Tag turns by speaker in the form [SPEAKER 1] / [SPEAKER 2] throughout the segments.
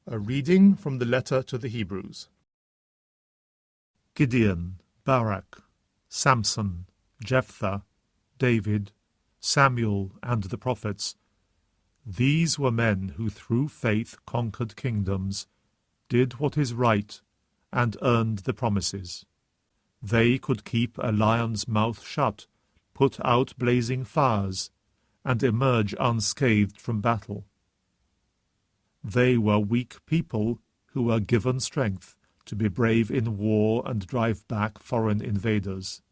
[SPEAKER 1] A reading from the letter to the Hebrews. Gideon, Barak, Samson, Jephthah, David, Samuel, and the prophets. These were men who through faith conquered kingdoms, did what is right, and earned the promises. They could keep a lion's mouth shut, put out blazing fires, and emerge unscathed from battle. They were weak people who were given strength to be brave in war and drive back foreign invaders.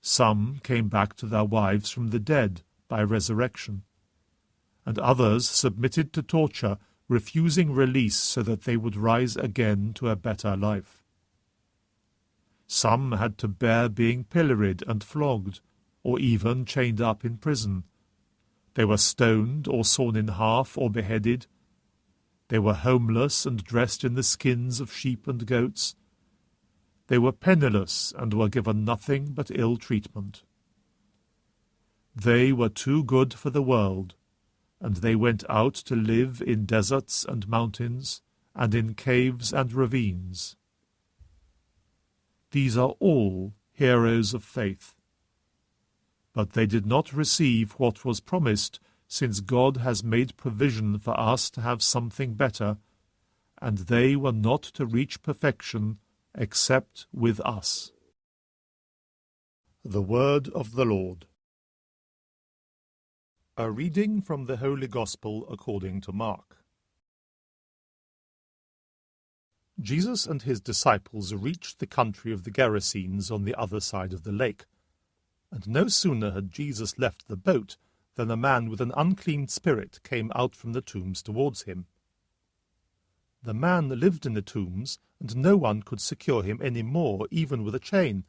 [SPEAKER 1] Some came back to their wives from the dead by resurrection, and others submitted to torture, refusing release so that they would rise again to a better life. Some had to bear being pilloried and flogged, or even chained up in prison. They were stoned or sawn in half or beheaded. They were homeless and dressed in the skins of sheep and goats. They were penniless and were given nothing but ill treatment. They were too good for the world, and they went out to live in deserts and mountains, and in caves and ravines. These are all heroes of faith. But they did not receive what was promised, since God has made provision for us to have something better, and they were not to reach perfection except with us. The Word of the Lord. A reading from the Holy Gospel according to Mark. Jesus and his disciples reached the country of the Gerasenes on the other side of the lake. And no sooner had Jesus left the boat than a man with an unclean spirit came out from the tombs towards him. The man lived in the tombs, and no one could secure him any more, even with a chain,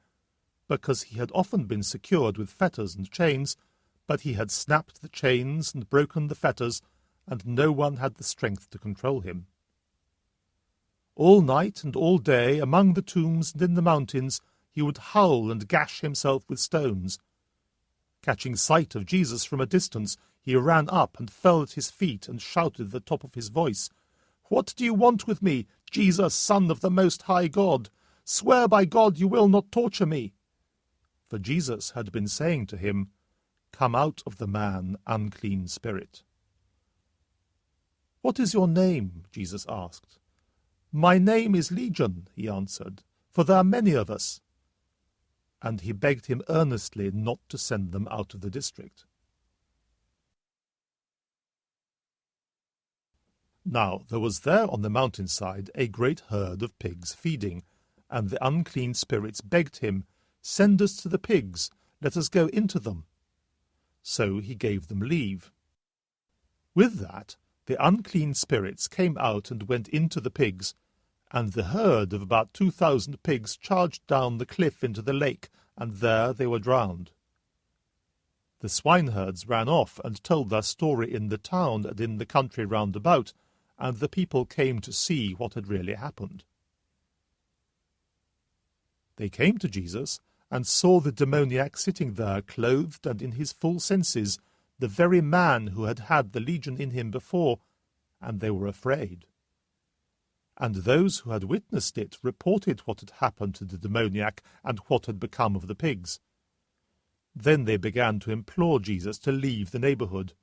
[SPEAKER 1] because he had often been secured with fetters and chains, but he had snapped the chains and broken the fetters, and no one had the strength to control him. All night and all day, among the tombs and in the mountains, he would howl and gash himself with stones. Catching sight of Jesus from a distance, he ran up and fell at his feet and shouted at the top of his voice, "What do you want with me, Jesus, Son of the Most High God? Swear by God you will not torture me." For Jesus had been saying to him, "Come out of the man, unclean spirit." "What is your name?" Jesus asked. "My name is Legion," he answered, "for there are many of us." And he begged him earnestly not to send them out of the district. Now there was there on the mountainside a great herd of pigs feeding, and the unclean spirits begged him, "Send us to the pigs, let us go into them." So he gave them leave. With that, the unclean spirits came out and went into the pigs, and the herd of about 2,000 pigs charged down the cliff into the lake, and there they were drowned. The swineherds ran off and told their story in the town and in the country round about, and the people came to see what had really happened. They came to Jesus and saw the demoniac sitting there, clothed and in his full senses, the very man who had had the legion in him before, and they were afraid. And those who had witnessed it reported what had happened to the demoniac and what had become of the pigs. Then they began to implore Jesus to leave the neighborhood.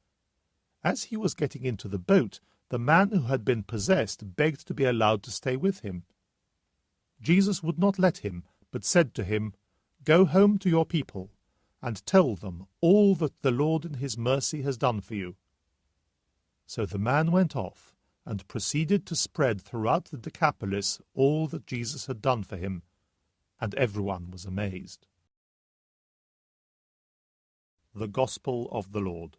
[SPEAKER 1] As he was getting into the boat, the man who had been possessed begged to be allowed to stay with him. Jesus would not let him, but said to him, "Go home to your people, and tell them all that the Lord in his mercy has done for you." So the man went off, and proceeded to spread throughout the Decapolis all that Jesus had done for him, and everyone was amazed. The Gospel of the Lord.